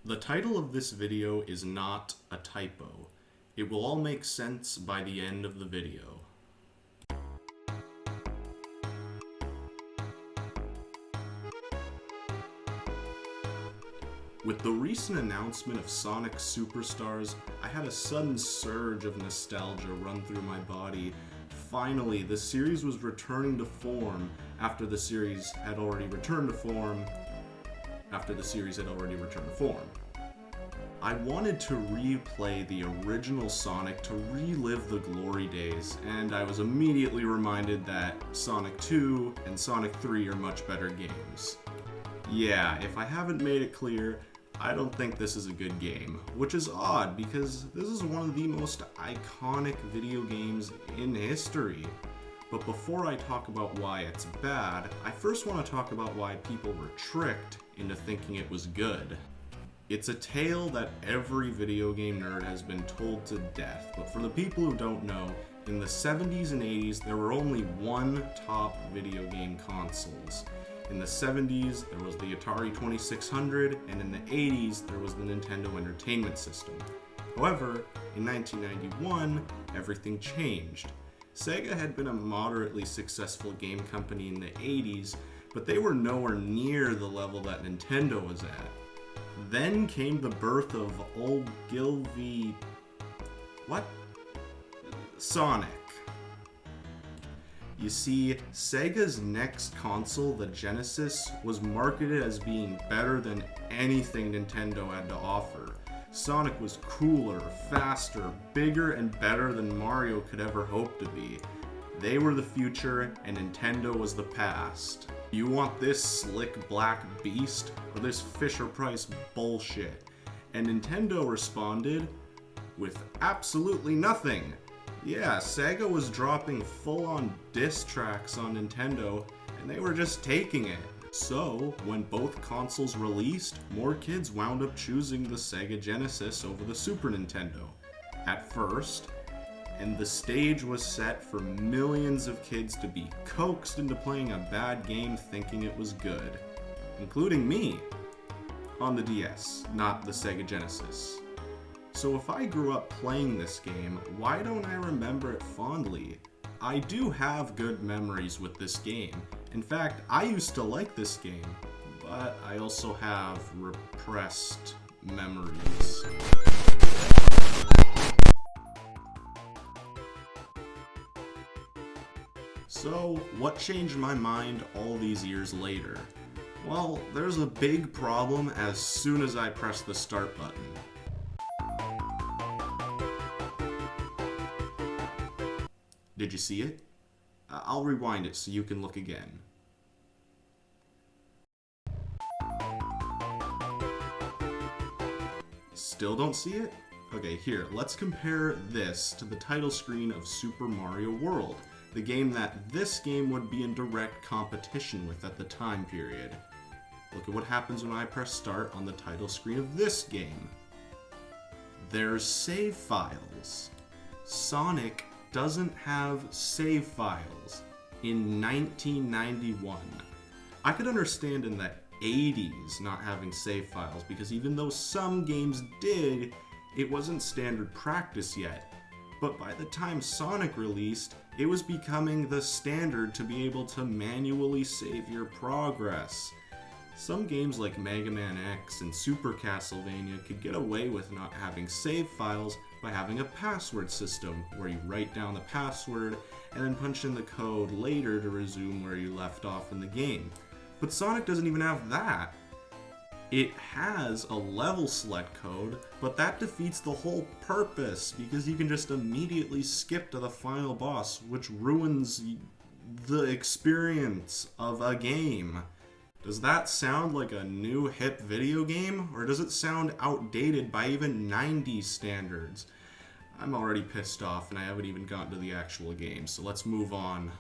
The title of this video is not a typo. It will all make sense by the end of the video. With the recent announcement of Sonic Superstars, I had a sudden surge of nostalgia run through my body. Finally, the series was returning to form after the series had already returned to form. I wanted to replay the original Sonic to relive the glory days, and I was immediately reminded that Sonic 2 and Sonic 3 are much better games. Yeah, if I haven't made it clear, I don't think this is a good game, which is odd because this is one of the most iconic video games in history. But before I talk about why it's bad, I first want to talk about why people were tricked into thinking it was good. It's a tale that every video game nerd has been told to death, but for the people who don't know, in the 70s and 80s there were only one top video game consoles. In the 70s, there was the Atari 2600, and in the 80s, there was the Nintendo Entertainment System. However, in 1991, everything changed. Sega had been a moderately successful game company in the 80s, but they were nowhere near the level that Nintendo was at. Then came the birth of old Gilvy... Sonic. You see, Sega's next console, the Genesis, was marketed as being better than anything Nintendo had to offer. Sonic was cooler, faster, bigger, and better than Mario could ever hope to be. They were the future, and Nintendo was the past. You want this slick black beast, or this Fisher-Price bullshit? And Nintendo responded with absolutely nothing. Yeah, Sega was dropping full-on diss tracks on Nintendo, and they were just taking it. So, when both consoles released, more kids wound up choosing the Sega Genesis over the Super Nintendo at first, and the stage was set for millions of kids to be coaxed into playing a bad game thinking it was good, including me, on the DS, not the Sega Genesis. So if I grew up playing this game, why don't I remember it fondly? I do have good memories with this game. In fact, I used to like this game, but I also have repressed memories. So, what changed my mind all these years later? Well, there's a big problem as soon as I press the start button. Did you see it? I'll rewind it so you can look again. Still don't see it? Okay, here, let's compare this to the title screen of Super Mario World, the game that this game would be in direct competition with at the time period. Look at what happens when I press start on the title screen of this game. There's save files. Sonic doesn't have save files in 1991. I could understand in the 80s not having save files because even though some games did, it wasn't standard practice yet. But by the time Sonic released, it was becoming the standard to be able to manually save your progress. Some games like Mega Man X and Super Castlevania could get away with not having save files by having a password system where you write down the password and then punch in the code later to resume where you left off in the game. But Sonic doesn't even have that. It has a level select code, but that defeats the whole purpose because you can just immediately skip to the final boss, which ruins the experience of a game. Does that sound like a new hip video game, or does it sound outdated by even 90s standards? I'm already pissed off and I haven't even gotten to the actual game, so let's move on.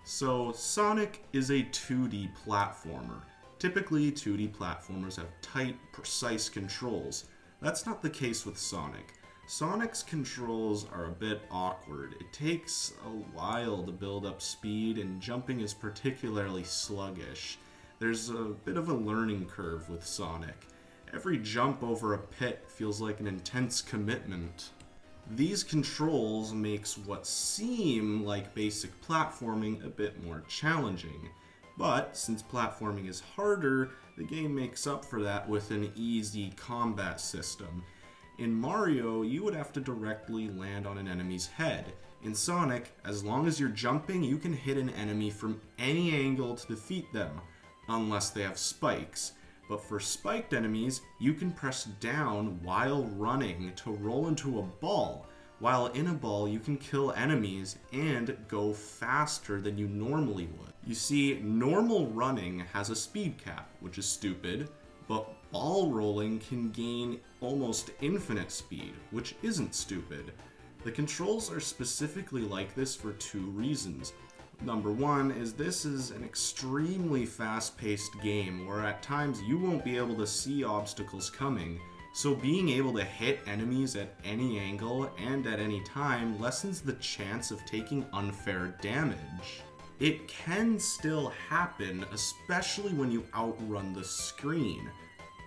So, Sonic is a 2D platformer. Typically, 2D platformers have tight, precise controls. That's not the case with Sonic. Sonic's controls are a bit awkward. It takes a while to build up speed, and jumping is particularly sluggish. There's a bit of a learning curve with Sonic. Every jump over a pit feels like an intense commitment. These controls makes what seem like basic platforming a bit more challenging. But since platforming is harder, the game makes up for that with an easy combat system. In Mario, you would have to directly land on an enemy's head. In Sonic, as long as you're jumping, you can hit an enemy from any angle to defeat them, unless they have spikes. But for spiked enemies, you can press down while running to roll into a ball. While in a ball, you can kill enemies and go faster than you normally would. You see, normal running has a speed cap, which is stupid, but ball rolling can gain almost infinite speed, which isn't stupid. The controls are specifically like this for two reasons. Number one is this is an extremely fast-paced game where at times you won't be able to see obstacles coming, so being able to hit enemies at any angle and at any time lessens the chance of taking unfair damage. It can still happen, especially when you outrun the screen,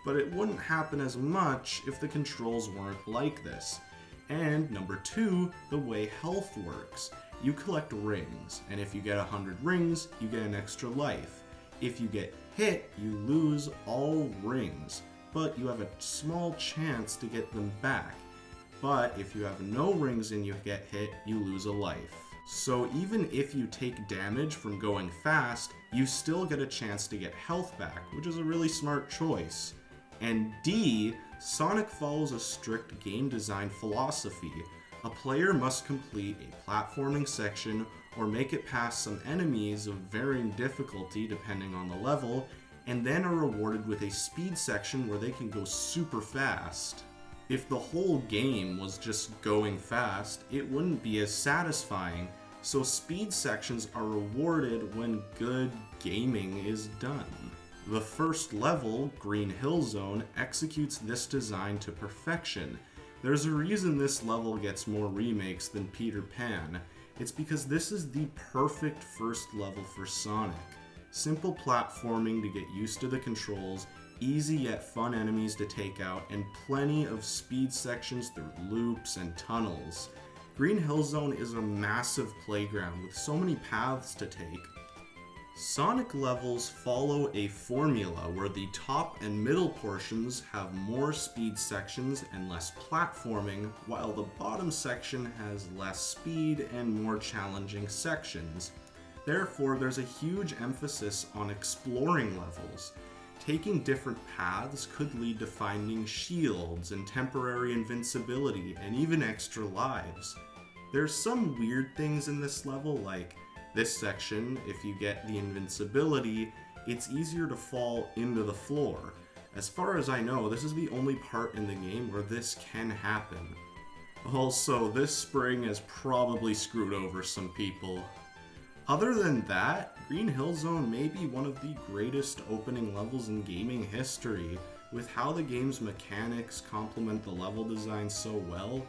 but it wouldn't happen as much if the controls weren't like this. And number two, the way health works. You collect rings, and if you get 100 rings, you get an extra life. If you get hit, you lose all rings, but you have a small chance to get them back. But if you have no rings and you get hit, you lose a life. So even if you take damage from going fast, you still get a chance to get health back, which is a really smart choice. And D, Sonic follows a strict game design philosophy. A player must complete a platforming section or make it past some enemies of varying difficulty depending on the level, and then are rewarded with a speed section where they can go super fast. If the whole game was just going fast, it wouldn't be as satisfying, so speed sections are rewarded when good gaming is done. The first level, Green Hill Zone, executes this design to perfection. There's a reason this level gets more remakes than Peter Pan. It's because this is the perfect first level for Sonic. Simple platforming to get used to the controls, easy yet fun enemies to take out, and plenty of speed sections through loops and tunnels. Green Hill Zone is a massive playground with so many paths to take. Sonic levels follow a formula where the top and middle portions have more speed sections and less platforming, while the bottom section has less speed and more challenging sections. Therefore, there's a huge emphasis on exploring levels. Taking different paths could lead to finding shields and temporary invincibility and even extra lives. There's some weird things in this level, like this section, if you get the invincibility, it's easier to fall into the floor. As far as I know, this is the only part in the game where this can happen. Also, this spring has probably screwed over some people. Other than that, Green Hill Zone may be one of the greatest opening levels in gaming history. With how the game's mechanics complement the level design so well,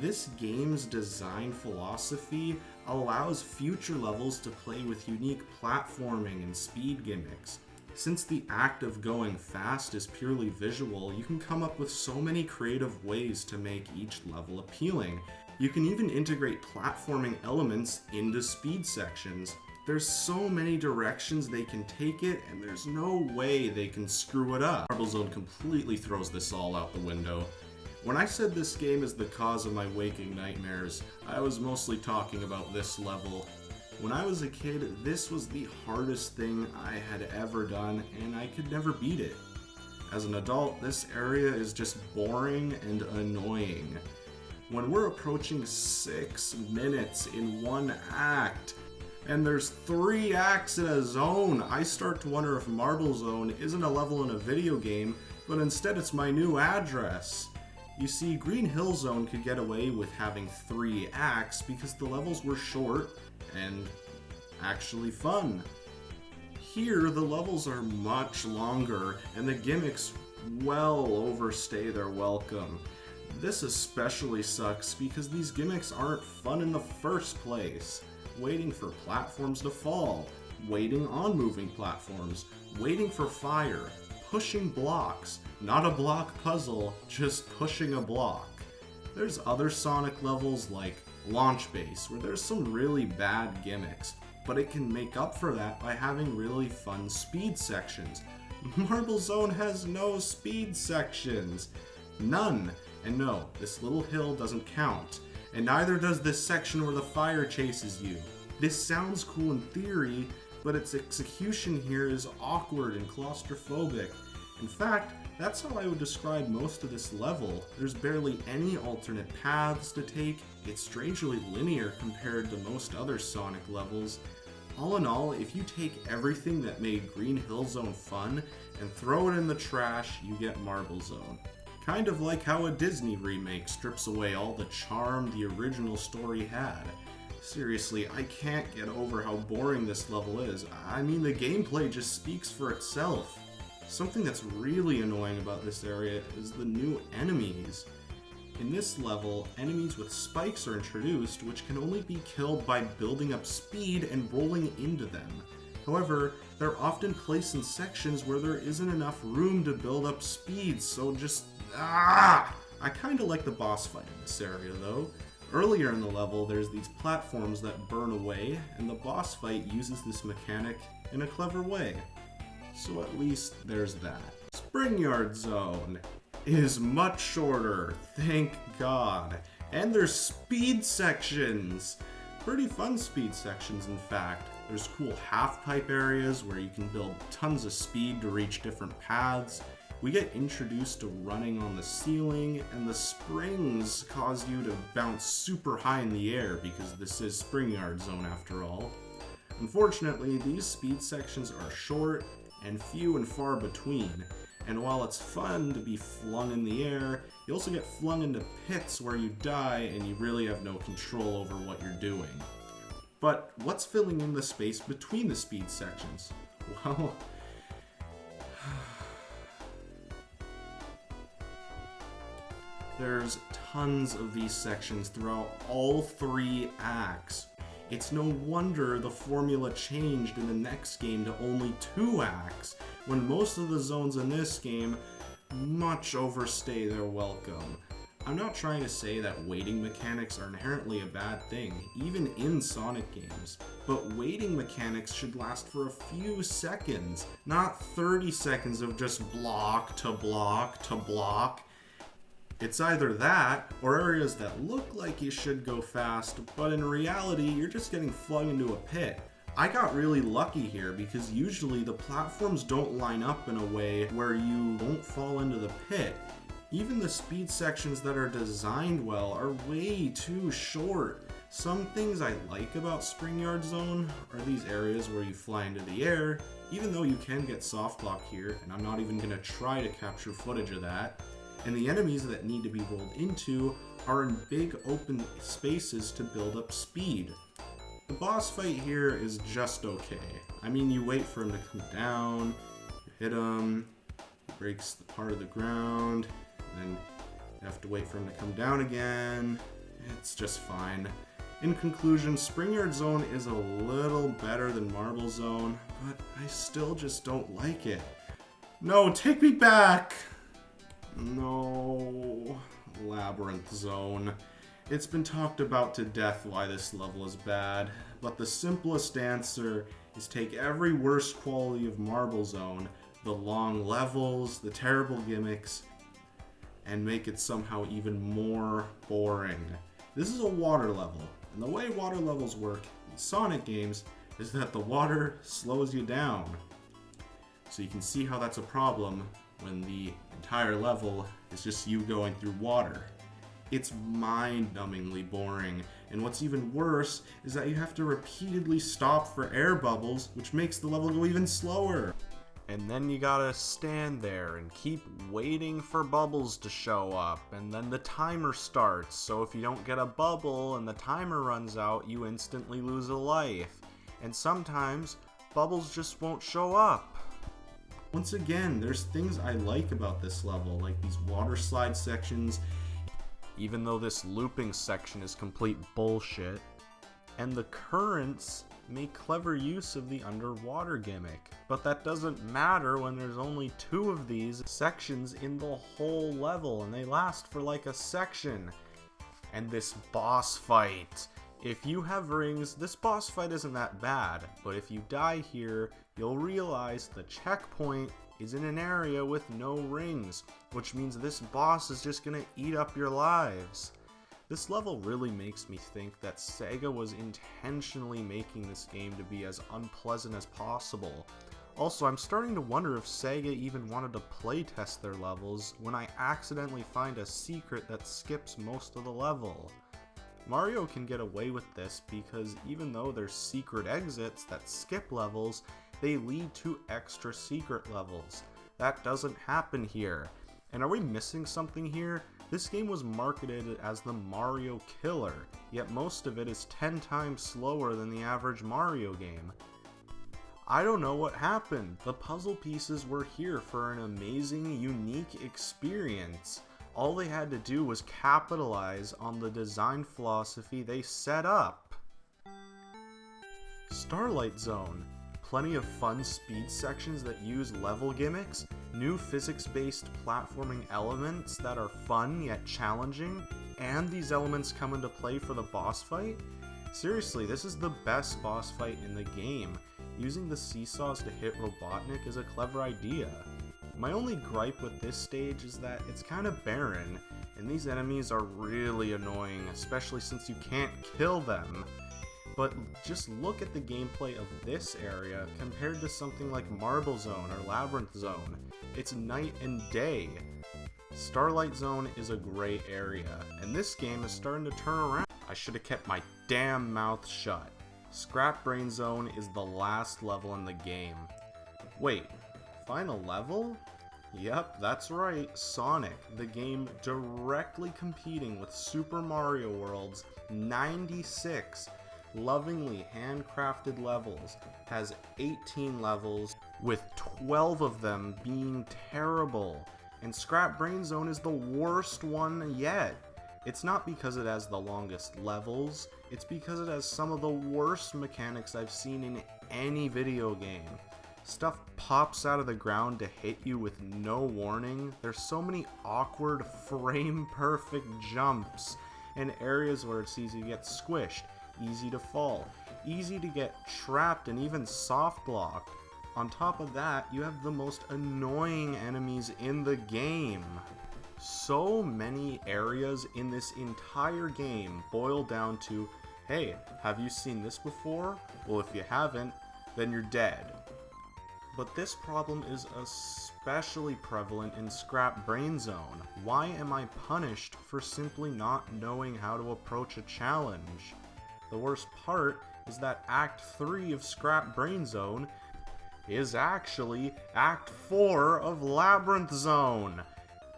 this game's design philosophy allows future levels to play with unique platforming and speed gimmicks. Since the act of going fast is purely visual, you can come up with so many creative ways to make each level appealing. You can even integrate platforming elements into speed sections. There's so many directions they can take it, and there's no way they can screw it up. Marble Zone completely throws this all out the window. When I said this game is the cause of my waking nightmares, I was mostly talking about this level. When I was a kid, this was the hardest thing I had ever done, and I could never beat it. As an adult, this area is just boring and annoying. When we're approaching 6 minutes in one act, and there's 3 acts in a zone, I start to wonder if Marble Zone isn't a level in a video game, but instead it's my new address. You see, Green Hill Zone could get away with having 3 acts because the levels were short and actually fun. Here, the levels are much longer and the gimmicks well overstay their welcome. This especially sucks because these gimmicks aren't fun in the first place. Waiting for platforms to fall, waiting on moving platforms, waiting for fire, pushing blocks. Not a block puzzle, just pushing a block. There's other Sonic levels like Launch Base, where there's some really bad gimmicks, but it can make up for that by having really fun speed sections. Marble Zone has no speed sections. None. And no, this little hill doesn't count. And neither does this section where the fire chases you. This sounds cool in theory, but its execution here is awkward and claustrophobic. In fact, that's how I would describe most of this level. There's barely any alternate paths to take. It's strangely linear compared to most other Sonic levels. All in all, if you take everything that made Green Hill Zone fun and throw it in the trash, you get Marble Zone. Kind of like how a Disney remake strips away all the charm the original story had. Seriously, I can't get over how boring this level is. I mean, the gameplay just speaks for itself. Something that's really annoying about this area is the new enemies. In this level, enemies with spikes are introduced, which can only be killed by building up speed and rolling into them. However, they're often placed in sections where there isn't enough room to build up speed, so just I kinda like the boss fight in this area though. Earlier in the level, there's these platforms that burn away, and the boss fight uses this mechanic in a clever way. So at least there's that. Spring Yard Zone is much shorter, thank God. And there's speed sections. Pretty fun speed sections, in fact. There's cool half-pipe areas where you can build tons of speed to reach different paths. We get introduced to running on the ceiling, and the springs cause you to bounce super high in the air because this is Spring Yard Zone after all. Unfortunately, these speed sections are short and few and far between, and while it's fun to be flung in the air, you also get flung into pits where you die and you really have no control over what you're doing. But what's filling in the space between the speed sections? Well, there's tons of these sections throughout all 3 acts. It's no wonder the formula changed in the next game to only 2 acts, when most of the zones in this game much overstay their welcome. I'm not trying to say that waiting mechanics are inherently a bad thing, even in Sonic games, but waiting mechanics should last for a few seconds, not 30 seconds of just block to block to block. It's either that, or areas that look like you should go fast, but in reality, you're just getting flung into a pit. I got really lucky here because usually the platforms don't line up in a way where you won't fall into the pit. Even the speed sections that are designed well are way too short. Some things I like about Spring Yard Zone are these areas where you fly into the air, even though you can get soft block here, and I'm not even going to try to capture footage of that. And the enemies that need to be rolled into are in big open spaces to build up speed. The boss fight here is just okay. I mean, you wait for him to come down, you hit him, he breaks the part of the ground, and then you have to wait for him to come down again. It's just fine. In conclusion, Spring Yard Zone is a little better than Marble Zone, but I still just don't like it. No, take me back! No, Labyrinth Zone. It's been talked about to death why this level is bad, but the simplest answer is take every worst quality of Marble Zone, the long levels, the terrible gimmicks, and make it somehow even more boring. This is a water level, and the way water levels work in Sonic games is that the water slows you down. So you can see how that's a problem when the entire level is just you going through water. It's mind-numbingly boring, and what's even worse is that you have to repeatedly stop for air bubbles, which makes the level go even slower. And then you gotta stand there and keep waiting for bubbles to show up, and then the timer starts, so if you don't get a bubble and the timer runs out, you instantly lose a life. And sometimes, bubbles just won't show up. Once again, there's things I like about this level, like these water slide sections, even though this looping section is complete bullshit. And the currents make clever use of the underwater gimmick. But that doesn't matter when there's only 2 of these sections in the whole level, and they last for like a section. And this boss fight. If you have rings, this boss fight isn't that bad, but if you die here, you'll realize the checkpoint is in an area with no rings, which means this boss is just gonna eat up your lives. This level really makes me think that Sega was intentionally making this game to be as unpleasant as possible. Also, I'm starting to wonder if Sega even wanted to playtest their levels when I accidentally find a secret that skips most of the level. Mario can get away with this because even though there's secret exits that skip levels, they lead to extra secret levels. That doesn't happen here. And are we missing something here? This game was marketed as the Mario Killer, yet most of it is 10 times slower than the average Mario game. I don't know what happened. The puzzle pieces were here for an amazing, unique experience. All they had to do was capitalize on the design philosophy they set up. Starlight Zone. Plenty of fun speed sections that use level gimmicks, new physics-based platforming elements that are fun yet challenging, and these elements come into play for the boss fight? Seriously, this is the best boss fight in the game. Using the seesaws to hit Robotnik is a clever idea. My only gripe with this stage is that it's kind of barren, and these enemies are really annoying, especially since you can't kill them. But just look at the gameplay of this area compared to something like Marble Zone or Labyrinth Zone. It's night and day. Starlight Zone is a great area, and this game is starting to turn around. I should have kept my damn mouth shut. Scrap Brain Zone is the last level in the game. Wait, final level? Yep, that's right, Sonic, the game directly competing with Super Mario World's 96 lovingly handcrafted levels, has 18 levels, with 12 of them being terrible. And Scrap Brain Zone is the worst one yet. It's not because it has the longest levels, it's because it has some of the worst mechanics I've seen in any video game. Stuff pops out of the ground to hit you with no warning. There's so many awkward, frame-perfect jumps, and areas where it's easy to get squished, easy to fall, easy to get trapped, and even soft-locked. On top of that, you have the most annoying enemies in the game. So many areas in this entire game boil down to, hey, have you seen this before? Well, if you haven't, then you're dead. But this problem is especially prevalent in Scrap Brain Zone. Why am I punished for simply not knowing how to approach a challenge? The worst part is that Act 3 of Scrap Brain Zone is actually Act 4 of Labyrinth Zone.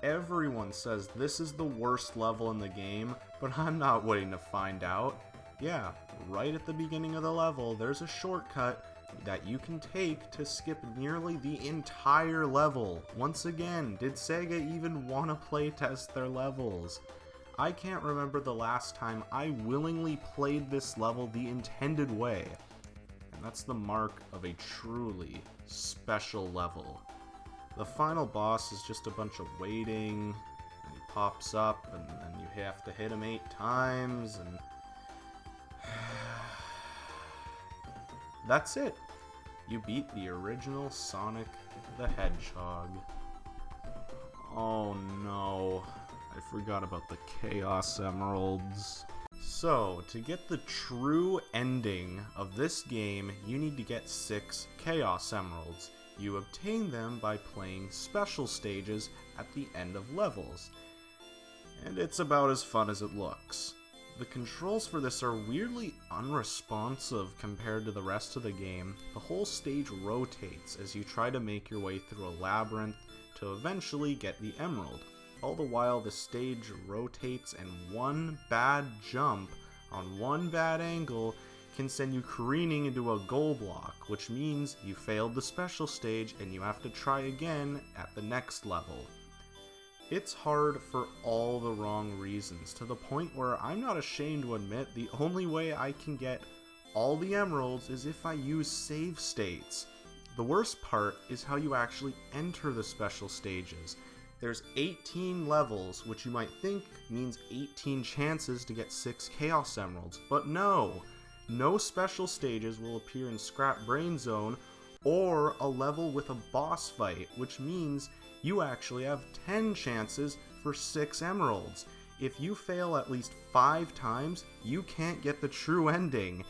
Everyone says this is the worst level in the game, but I'm not waiting to find out. Yeah, right at the beginning of the level, there's a shortcut that you can take to skip nearly the entire level. Once again, did Sega even want to playtest their levels? I can't remember the last time I willingly played this level the intended way. And that's the mark of a truly special level. The final boss is just a bunch of waiting, and he pops up, and then you have to hit him 8 times, and that's it. You beat the original Sonic the Hedgehog. Oh no, I forgot about the Chaos Emeralds. So, to get the true ending of this game, you need to get 6 Chaos Emeralds. You obtain them by playing special stages at the end of levels. And it's about as fun as it looks. The controls for this are weirdly unresponsive compared to the rest of the game. The whole stage rotates as you try to make your way through a labyrinth to eventually get the emerald. All the while the stage rotates, and one bad jump on one bad angle can send you careening into a goal block, which means you failed the special stage and you have to try again at the next level. It's hard for all the wrong reasons, to the point where I'm not ashamed to admit the only way I can get all the emeralds is if I use save states. The worst part is how you actually enter the special stages. There's 18 levels, which you might think means 18 chances to get 6 Chaos Emeralds, but no! No special stages will appear in Scrap Brain Zone or a level with a boss fight, which means you actually have 10 chances for 6 emeralds. If you fail at least 5 times, you can't get the true ending.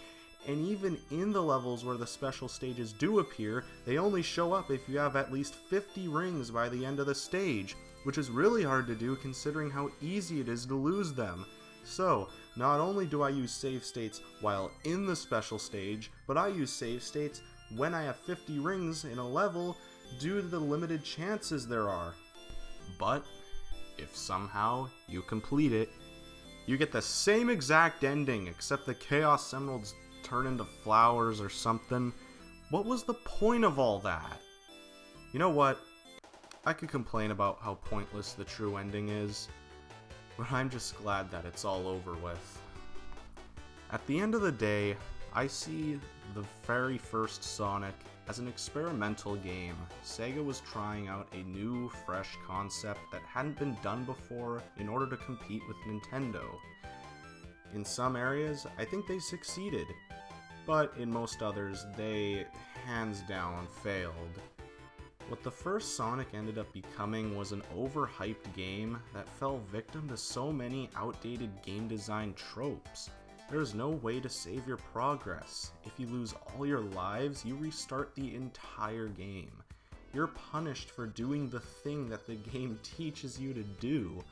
And even in the levels where the special stages do appear, they only show up if you have at least 50 rings by the end of the stage, which is really hard to do considering how easy it is to lose them. So, not only do I use save states while in the special stage, but I use save states when I have 50 rings in a level due to the limited chances there are. But, if somehow you complete it, you get the same exact ending, except the Chaos Emeralds turn into flowers or something. What was the point of all that? You know what? I could complain about how pointless the true ending is, but I'm just glad that it's all over with. At the end of the day, I see the very first Sonic as an experimental game. Sega was trying out a new, fresh concept that hadn't been done before in order to compete with Nintendo. In some areas, I think they succeeded, but in most others, they hands down failed. What the first Sonic ended up becoming was an overhyped game that fell victim to so many outdated game design tropes. There is no way to save your progress. If you lose all your lives, you restart the entire game. You're punished for doing the thing that the game teaches you to do.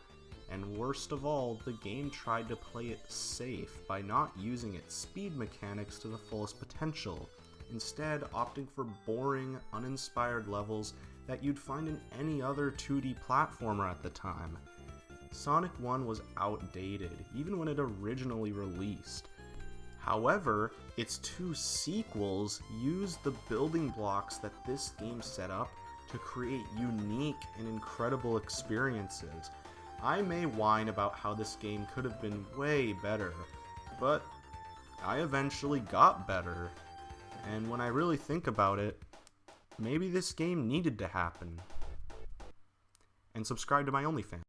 And worst of all, the game tried to play it safe by not using its speed mechanics to the fullest potential, instead opting for boring, uninspired levels that you'd find in any other 2D platformer at the time. Sonic 1 was outdated, even when it originally released. However, its 2 sequels used the building blocks that this game set up to create unique and incredible experiences. I may whine about how this game could have been way better, but I eventually got better. And when I really think about it, maybe this game needed to happen. And subscribe to my OnlyFans.